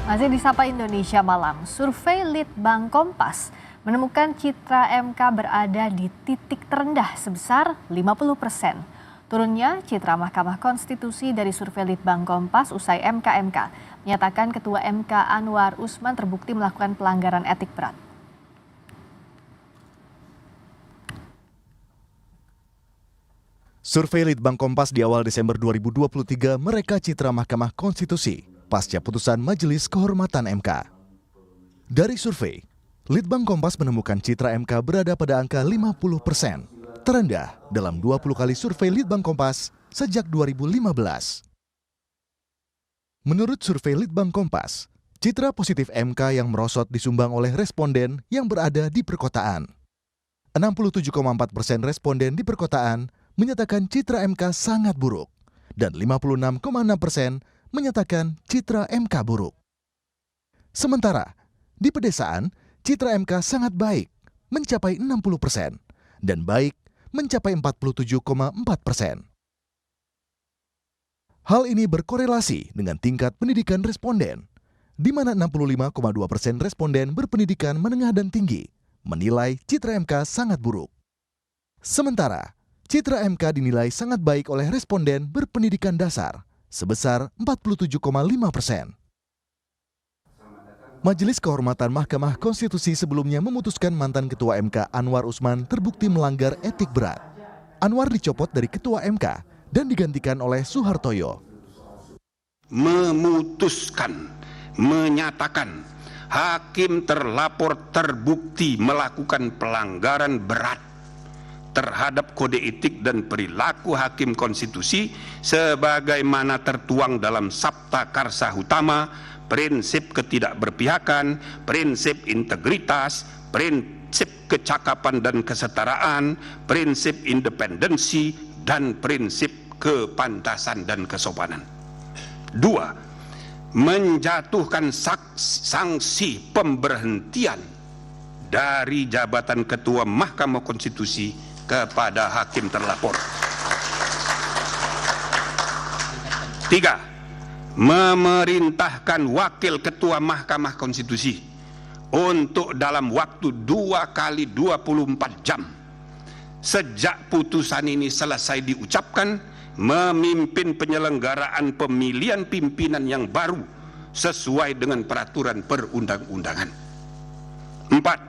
Masih di Sapa Indonesia Malam, survei Litbang Kompas menemukan citra MK berada di titik terendah sebesar 50%. Turunnya citra Mahkamah Konstitusi dari survei Litbang Kompas usai MK-MK menyatakan Ketua MK Anwar Usman terbukti melakukan pelanggaran etik berat. Survei Litbang Kompas di awal Desember 2023 mereka citra Mahkamah Konstitusi pasca putusan Majelis Kehormatan MK. Dari survei, Litbang Kompas menemukan citra MK berada pada angka 50%, terendah dalam 20 kali survei Litbang Kompas sejak 2015. Menurut survei Litbang Kompas, citra positif MK yang merosot disumbang oleh responden yang berada di perkotaan. 67,4% responden di perkotaan menyatakan citra MK sangat buruk dan 56,6% menyatakan citra MK buruk. Sementara di pedesaan, citra MK sangat baik, mencapai 60%, dan baik mencapai 47,4%. Hal ini berkorelasi dengan tingkat pendidikan responden, di mana 65,2% responden berpendidikan menengah dan tinggi menilai citra MK sangat buruk. Sementara, citra MK dinilai sangat baik oleh responden berpendidikan dasar, sebesar 47,5%. Majelis Kehormatan Mahkamah Konstitusi sebelumnya memutuskan mantan Ketua MK Anwar Usman terbukti melanggar etik berat. Anwar dicopot dari Ketua MK dan digantikan oleh Suhartoyo. Menyatakan hakim terlapor terbukti melakukan pelanggaran berat terhadap kode etik dan perilaku hakim konstitusi sebagaimana tertuang dalam Sabta Karsa Utama, prinsip ketidakberpihakan, prinsip integritas, prinsip kecakapan dan kesetaraan, prinsip independensi, dan prinsip kepantasan dan kesopanan. 2. Menjatuhkan sanksi pemberhentian dari jabatan Ketua Mahkamah Konstitusi kepada hakim terlapor. 3. Memerintahkan Wakil Ketua Mahkamah Konstitusi untuk dalam waktu 2 kali 24 jam sejak putusan ini selesai diucapkan memimpin penyelenggaraan pemilihan pimpinan yang baru sesuai dengan peraturan perundang-undangan. 4.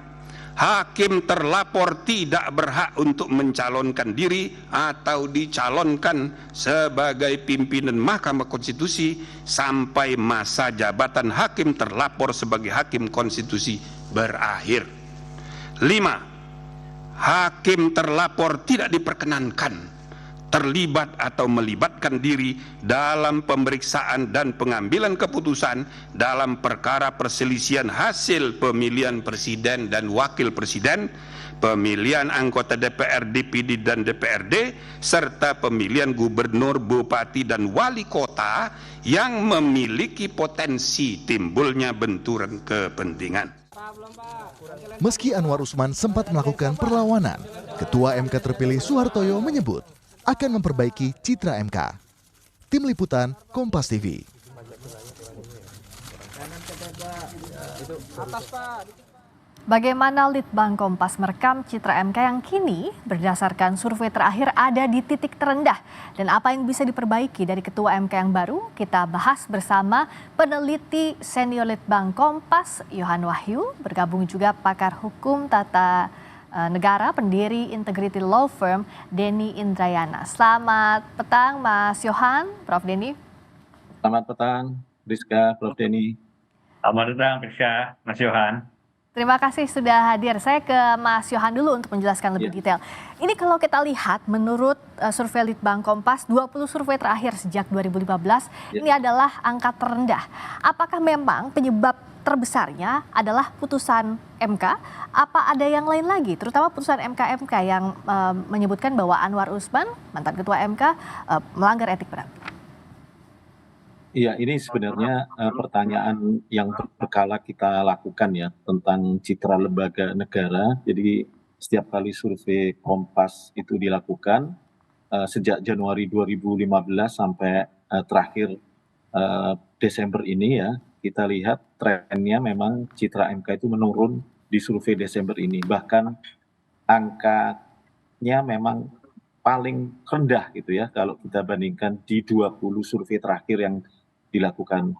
Hakim terlapor tidak berhak untuk mencalonkan diri atau dicalonkan sebagai pimpinan Mahkamah Konstitusi sampai masa jabatan hakim terlapor sebagai hakim konstitusi berakhir. 5. Hakim terlapor tidak diperkenankan terlibat atau melibatkan diri dalam pemeriksaan dan pengambilan keputusan dalam perkara perselisihan hasil pemilihan presiden dan wakil presiden, pemilian anggota DPR, DPD, dan DPRD, serta pemilihan gubernur, bupati, dan wali kota yang memiliki potensi timbulnya benturan kepentingan. Meski Anwar Usman sempat melakukan perlawanan, Ketua MK terpilih Suhartoyo menyebut akan memperbaiki citra MK. Tim Liputan Kompas TV. Bagaimana Litbang Kompas merekam citra MK yang kini berdasarkan survei terakhir ada di titik terendah dan apa yang bisa diperbaiki dari Ketua MK yang baru? Kita bahas bersama peneliti senior Litbang Kompas Yohan Wahyu, bergabung juga pakar hukum tata negara, pendiri Integrity Law Firm Denny Indrayana. Selamat petang Mas Yohan, Prof Denny. Selamat petang Rizka, Prof Denny. Selamat petang Rizka, Mas Yohan. Terima kasih sudah hadir. Saya ke Mas Yohan dulu untuk menjelaskan lebih detail. Ini kalau kita lihat menurut survei Litbang Kompas, 20 survei terakhir sejak 2015, ini adalah angka terendah. Apakah memang penyebab terbesarnya adalah putusan MK? Apa ada yang lain lagi? Terutama putusan MK-MK yang menyebutkan bahwa Anwar Usman, mantan Ketua MK, melanggar etik berat. Iya, ini sebenarnya pertanyaan yang berkala kita lakukan ya tentang citra lembaga negara. Jadi setiap kali survei Kompas itu dilakukan sejak Januari 2015 sampai terakhir Desember ini ya, kita lihat trennya memang citra MK itu menurun di survei Desember ini. Bahkan angkanya memang paling rendah gitu ya kalau kita bandingkan di 20 survei terakhir yang dilakukan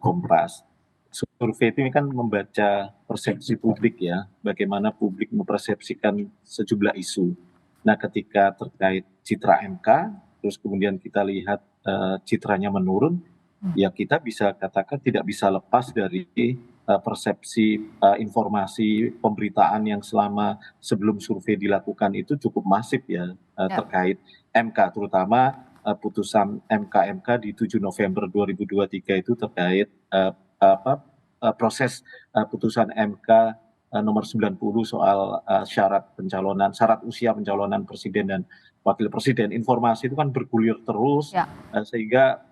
Kompas. Survei itu kan membaca persepsi publik ya, bagaimana publik mempersepsikan sejumlah isu. Nah, ketika terkait citra MK, terus kemudian kita lihat citranya menurun, ya kita bisa katakan tidak bisa lepas dari persepsi informasi pemberitaan yang selama sebelum survei dilakukan itu cukup masif ya terkait MK, terutama putusan MK di 7 November 2023 itu terkait proses putusan MK nomor 90 soal syarat usia pencalonan presiden dan wakil presiden. Informasi itu kan bergulir terus sehingga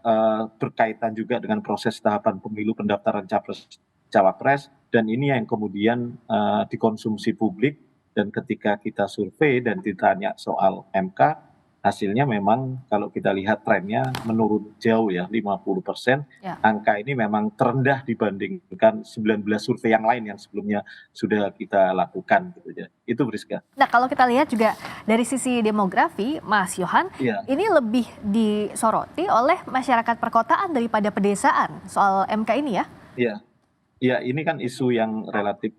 berkaitan juga dengan proses tahapan pemilu pendaftaran capres cawapres, dan ini yang kemudian dikonsumsi publik. Dan ketika kita survei dan ditanya soal MK, hasilnya memang kalau kita lihat trennya menurun jauh ya, 50%. Angka ini memang terendah dibandingkan 19 survei yang lain yang sebelumnya sudah kita lakukan gitu ya. Itu Priska. Nah, kalau kita lihat juga dari sisi demografi, Mas Yohan, ini lebih disoroti oleh masyarakat perkotaan daripada pedesaan soal MK ini ya? Iya, ini kan isu yang relatif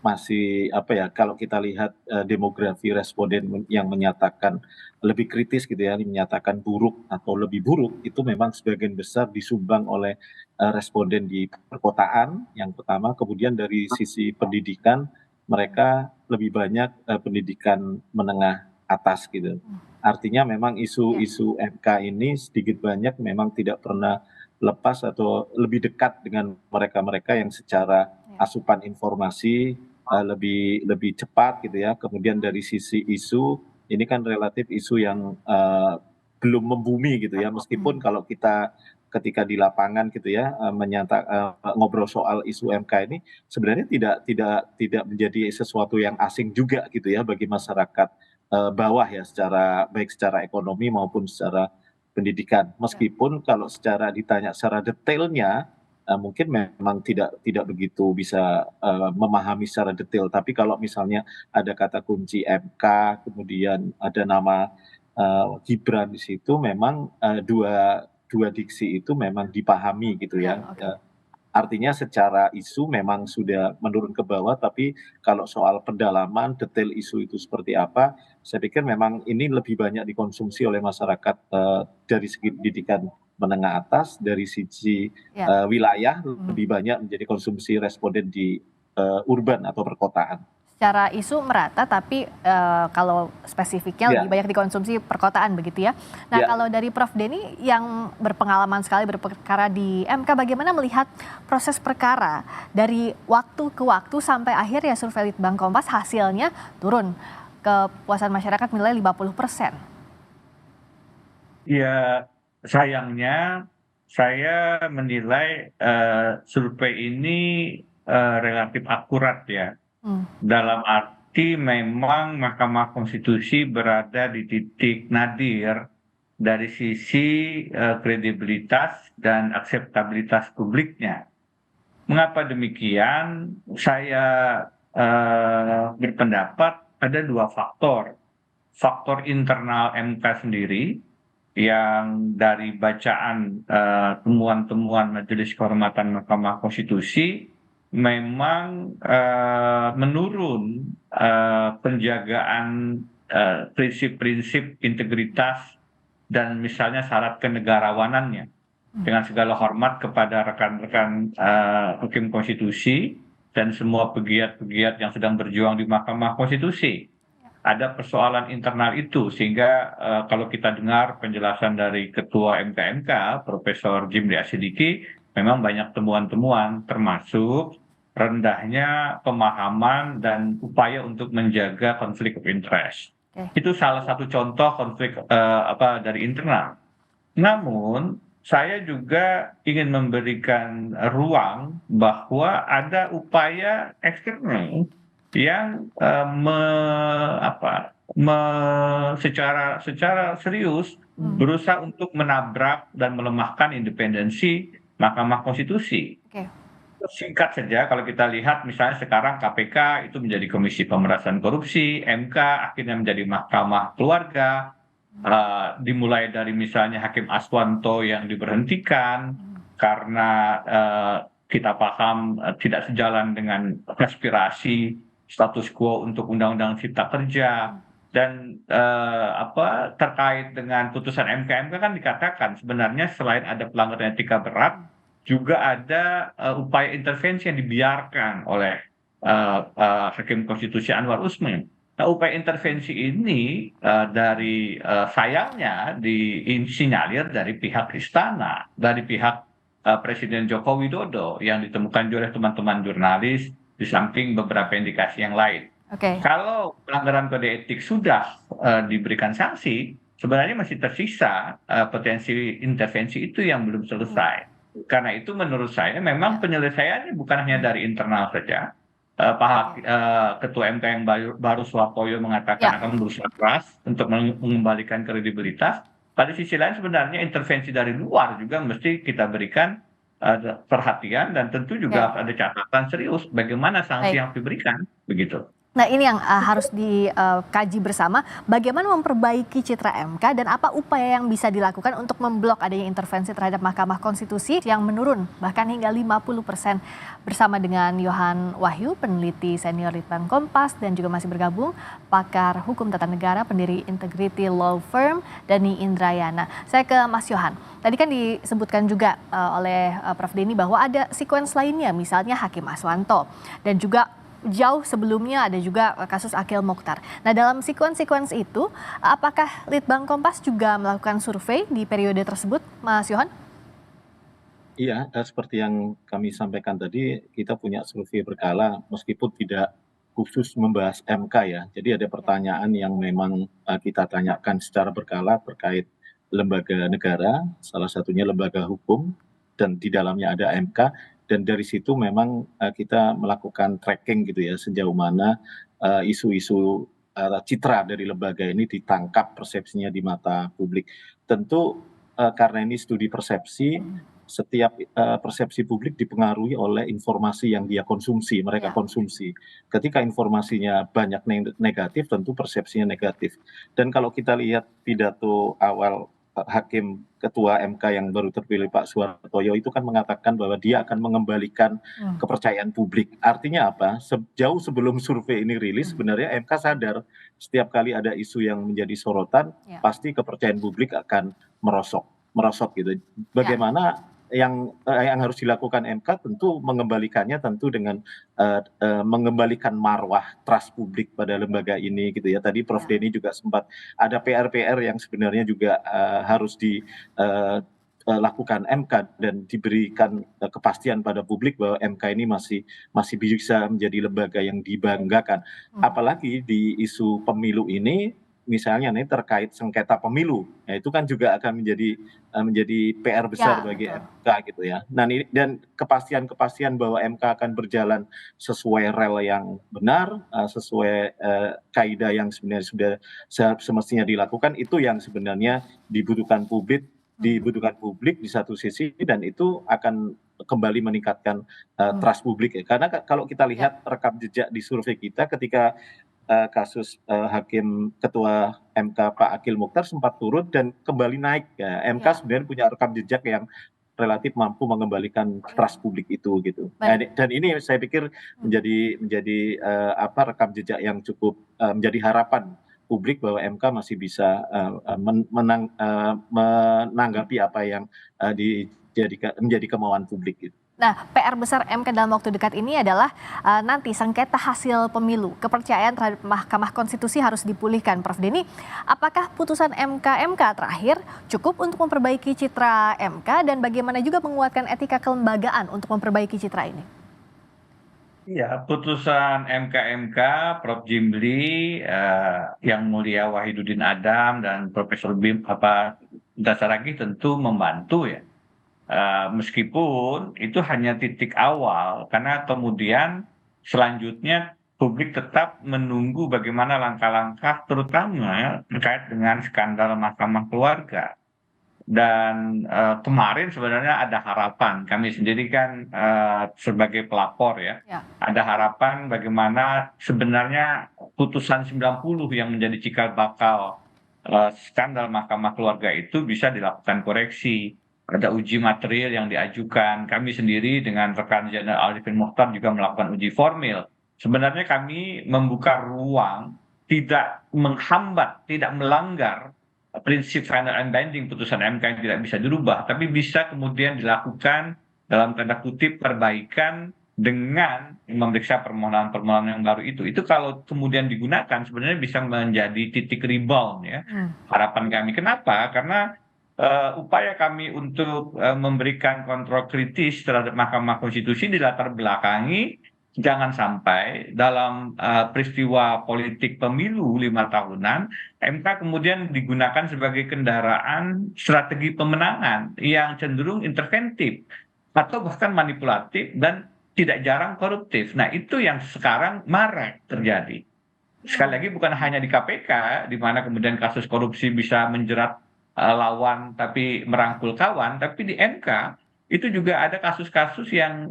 masih kalau kita lihat demografi responden yang menyatakan lebih kritis gitu ya, menyatakan buruk atau lebih buruk, itu memang sebagian besar disumbang oleh responden di perkotaan yang pertama. Kemudian dari sisi pendidikan, mereka lebih banyak pendidikan menengah atas gitu. Artinya memang isu-isu MK ini sedikit banyak memang tidak pernah lepas atau lebih dekat dengan mereka-mereka yang secara asupan informasi lebih cepat gitu ya. Kemudian dari sisi isu, ini kan relatif isu yang belum membumi gitu ya, meskipun kalau kita ketika di lapangan gitu ya ngobrol soal isu MK ini sebenarnya tidak menjadi sesuatu yang asing juga gitu ya bagi masyarakat bawah ya, baik secara ekonomi maupun secara pendidikan. Meskipun kalau ditanya secara detailnya mungkin memang tidak begitu bisa memahami secara detail. Tapi kalau misalnya ada kata kunci MK, kemudian ada nama Gibran di situ, memang dua diksi itu memang dipahami gitu ya. Artinya secara isu memang sudah menurun ke bawah, tapi kalau soal pendalaman detail isu itu seperti apa, saya pikir memang ini lebih banyak dikonsumsi oleh masyarakat dari segi pendidikan menengah atas, dari sisi wilayah lebih banyak menjadi konsumsi responden di urban atau perkotaan. Secara isu merata, tapi kalau spesifiknya lebih banyak dikonsumsi perkotaan begitu ya. Nah, kalau dari Prof Denny yang berpengalaman sekali berperkara di MK, bagaimana melihat proses perkara dari waktu ke waktu sampai akhirnya survei Litbang Kompas hasilnya turun, kepuasan masyarakat nilai 50%? Ya, sayangnya saya menilai survei ini relatif akurat ya. Dalam arti memang Mahkamah Konstitusi berada di titik nadir dari sisi kredibilitas dan akseptabilitas publiknya. Mengapa demikian? Saya berpendapat ada dua faktor. Faktor internal MK sendiri yang dari bacaan temuan-temuan Majelis Kehormatan Mahkamah Konstitusi memang menurun penjagaan prinsip-prinsip integritas dan misalnya syarat kenegarawanannya. Dengan segala hormat kepada rekan-rekan hakim konstitusi dan semua pegiat-pegiat yang sedang berjuang di Mahkamah Konstitusi. Ada persoalan internal itu, sehingga kalau kita dengar penjelasan dari Ketua MK Profesor Jimli Asidiki, memang banyak temuan-temuan termasuk rendahnya pemahaman dan upaya untuk menjaga konflik of interest. Itu salah satu contoh konflik dari internal. Namun saya juga ingin memberikan ruang bahwa ada upaya eksternal yang secara serius berusaha untuk menabrak dan melemahkan independensi Mahkamah Konstitusi. Oke. Singkat saja, kalau kita lihat misalnya sekarang KPK itu menjadi Komisi Pemberantasan Korupsi, MK akhirnya menjadi Mahkamah Keluarga, dimulai dari misalnya Hakim Aswanto yang diberhentikan karena kita paham tidak sejalan dengan aspirasi status quo untuk Undang-Undang Cipta Kerja. Dan terkait dengan putusan MK kan dikatakan sebenarnya selain ada pelanggaran etika berat, juga ada upaya intervensi yang dibiarkan oleh Hakim Konstitusi Anwar Usman. Nah, upaya intervensi ini dari sayangnya disinyalir dari pihak istana, dari pihak Presiden Joko Widodo yang ditemukan oleh teman-teman jurnalis, di samping beberapa indikasi yang lain. Oke. Kalau pelanggaran kode etik sudah diberikan sanksi, sebenarnya masih tersisa potensi intervensi itu yang belum selesai. Karena itu menurut saya memang penyelesaiannya bukan hanya dari internal saja. Ketua MK yang baru Suhartoyo mengatakan akan berusaha keras untuk mengembalikan kredibilitas. Pada sisi lain sebenarnya intervensi dari luar juga mesti kita berikan perhatian, dan tentu juga ada catatan serius bagaimana sanksi yang diberikan, begitu. Nah, ini yang harus dikaji bersama, bagaimana memperbaiki citra MK dan apa upaya yang bisa dilakukan untuk memblok adanya intervensi terhadap Mahkamah Konstitusi yang menurun bahkan hingga 50%. Bersama dengan Yohan Wahyu, peneliti senior Litbang Kompas, dan juga masih bergabung pakar hukum tata negara, pendiri Integrity Law Firm, Dhani Indrayana. Saya ke Mas Yohan. Tadi kan disebutkan juga oleh Prof. Denny bahwa ada sequence lainnya, misalnya Hakim Aswanto, dan juga jauh sebelumnya ada juga kasus Akil Mokhtar. Nah, dalam sequence itu, apakah Litbang Kompas juga melakukan survei di periode tersebut, Mas Yohan? Iya, seperti yang kami sampaikan tadi, kita punya survei berkala meskipun tidak khusus membahas MK ya. Jadi ada pertanyaan yang memang kita tanyakan secara berkala terkait lembaga negara, salah satunya lembaga hukum, dan di dalamnya ada MK. Dan dari situ memang kita melakukan tracking gitu ya, sejauh mana isu-isu citra dari lembaga ini ditangkap persepsinya di mata publik. Tentu karena ini studi persepsi, setiap persepsi publik dipengaruhi oleh informasi yang dia konsumsi, mereka konsumsi. Ketika informasinya banyak negatif, tentu persepsinya negatif. Dan kalau kita lihat pidato awal Hakim Ketua MK yang baru terpilih Pak Suhartoyo itu kan mengatakan bahwa dia akan mengembalikan kepercayaan publik. Artinya apa? Jauh sebelum survei ini rilis, sebenarnya MK sadar setiap kali ada isu yang menjadi sorotan, pasti kepercayaan publik akan merosot gitu. Bagaimana yang harus dilakukan MK tentu mengembalikannya tentu dengan mengembalikan marwah trust publik pada lembaga ini gitu ya. Tadi Prof. Denny juga sempat ada PR-PR yang sebenarnya juga harus dilakukan MK dan diberikan kepastian pada publik bahwa MK ini masih bisa menjadi lembaga yang dibanggakan. Apalagi di isu pemilu ini, misalnya nih terkait sengketa pemilu, ya itu kan juga akan menjadi PR besar bagi MK gitu ya. Nah, dan kepastian bahwa MK akan berjalan sesuai rel yang benar, sesuai kaidah yang sebenarnya sudah semestinya dilakukan, itu yang sebenarnya dibutuhkan publik di satu sisi, dan itu akan kembali meningkatkan trust publik ya. Karena kalau kita lihat rekam jejak di survei kita ketika kasus Hakim Ketua MK Pak Akil Mokhtar sempat turun dan kembali naik ya. MK sebenarnya punya rekam jejak yang relatif mampu mengembalikan trust publik itu gitu. Dan ini saya pikir menjadi rekam jejak yang cukup menjadi harapan publik bahwa MK masih bisa menanggapi apa yang menjadi kemauan publik gitu. Nah, PR besar MK dalam waktu dekat ini adalah nanti sengketa hasil pemilu. Kepercayaan terhadap Mahkamah Konstitusi harus dipulihkan, Prof. Denny. Apakah putusan MK terakhir cukup untuk memperbaiki citra MK, dan bagaimana juga menguatkan etika kelembagaan untuk memperbaiki citra ini? Iya, putusan MK Prof. Jimli, Yang Mulia Wahidudin Adam dan Profesor Dasaragi tentu membantu ya. Meskipun itu hanya titik awal, karena kemudian selanjutnya publik tetap menunggu bagaimana langkah-langkah terutama terkait dengan skandal Mahkamah Keluarga. Dan kemarin sebenarnya ada harapan, kami sendiri kan sebagai pelapor ya, Ya. ada harapan bagaimana sebenarnya putusan 90 yang menjadi cikal bakal skandal Mahkamah Keluarga itu bisa dilakukan koreksi. Ada uji material yang diajukan, kami sendiri dengan rekan Jenderal Arifin Mokhtar juga melakukan uji formil. Sebenarnya kami membuka ruang, tidak menghambat, tidak melanggar prinsip final and binding putusan MK yang tidak bisa dirubah, tapi bisa kemudian dilakukan dalam tanda kutip perbaikan dengan memeriksa permohonan-permohonan yang baru itu. Itu kalau kemudian digunakan sebenarnya bisa menjadi titik rebound ya. Harapan kami. Kenapa? Karena upaya kami untuk memberikan kontrol kritis terhadap Mahkamah Konstitusi dilatar belakangi jangan sampai dalam peristiwa politik pemilu 5 tahunan, MK kemudian digunakan sebagai kendaraan strategi pemenangan yang cenderung interventif atau bahkan manipulatif dan tidak jarang koruptif. Nah, itu yang sekarang marak terjadi. Sekali lagi bukan hanya di KPK, di mana kemudian kasus korupsi bisa menjerat lawan tapi merangkul kawan, tapi di MK itu juga ada kasus-kasus yang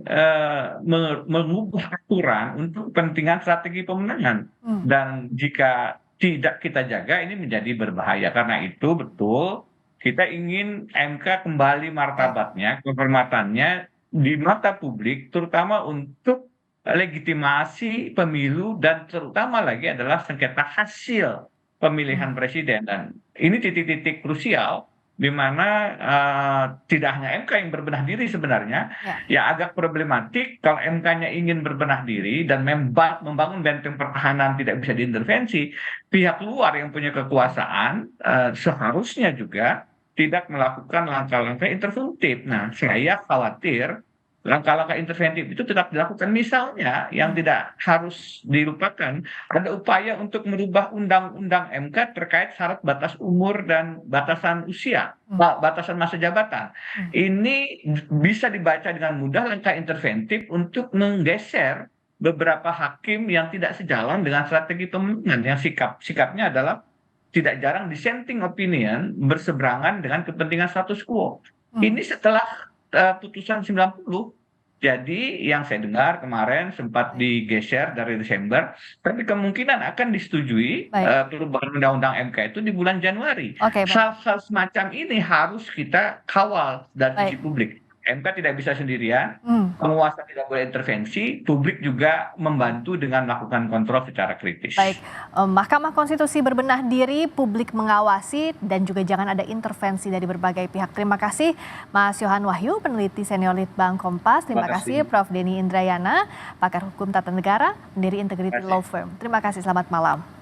mengubah aturan untuk kepentingan strategi pemenangan. Dan jika tidak kita jaga ini menjadi berbahaya. Karena itu betul kita ingin MK kembali martabatnya, kehormatannya di mata publik, terutama untuk legitimasi pemilu dan terutama lagi adalah sengketa hasil pemilihan presiden. Dan ini titik-titik krusial di mana tidak hanya MK yang berbenah diri sebenarnya, ya agak problematik kalau MK-nya ingin berbenah diri dan membangun benteng pertahanan tidak bisa diintervensi, pihak luar yang punya kekuasaan seharusnya juga tidak melakukan langkah-langkah interventif. Nah, saya khawatir langkah-langkah interventif itu tetap dilakukan. Misalnya yang tidak harus dilupakan, ada upaya untuk merubah undang-undang MK terkait syarat batas umur dan batasan usia, batasan masa jabatan. Ini bisa dibaca dengan mudah langkah interventif untuk menggeser beberapa hakim yang tidak sejalan dengan strategi pemenangan, yang sikapnya adalah tidak jarang dissenting opinion berseberangan dengan kepentingan status quo. Ini setelah putusan 90. Jadi yang saya dengar kemarin sempat digeser dari Desember, tapi kemungkinan akan disetujui perubahan undang-undang MK itu di bulan Januari. Hal-hal semacam ini harus kita kawal dari sisi publik. MK tidak bisa sendirian, penguasa tidak boleh intervensi, publik juga membantu dengan melakukan kontrol secara kritis. Baik, Mahkamah Konstitusi berbenah diri, publik mengawasi, dan juga jangan ada intervensi dari berbagai pihak. Terima kasih Mas Yohan Wahyu, peneliti senior Litbang Kompas. Terima kasih Prof. Denny Indrayana, pakar hukum tata negara, pendiri Integrity Law Firm. Terima kasih, selamat malam.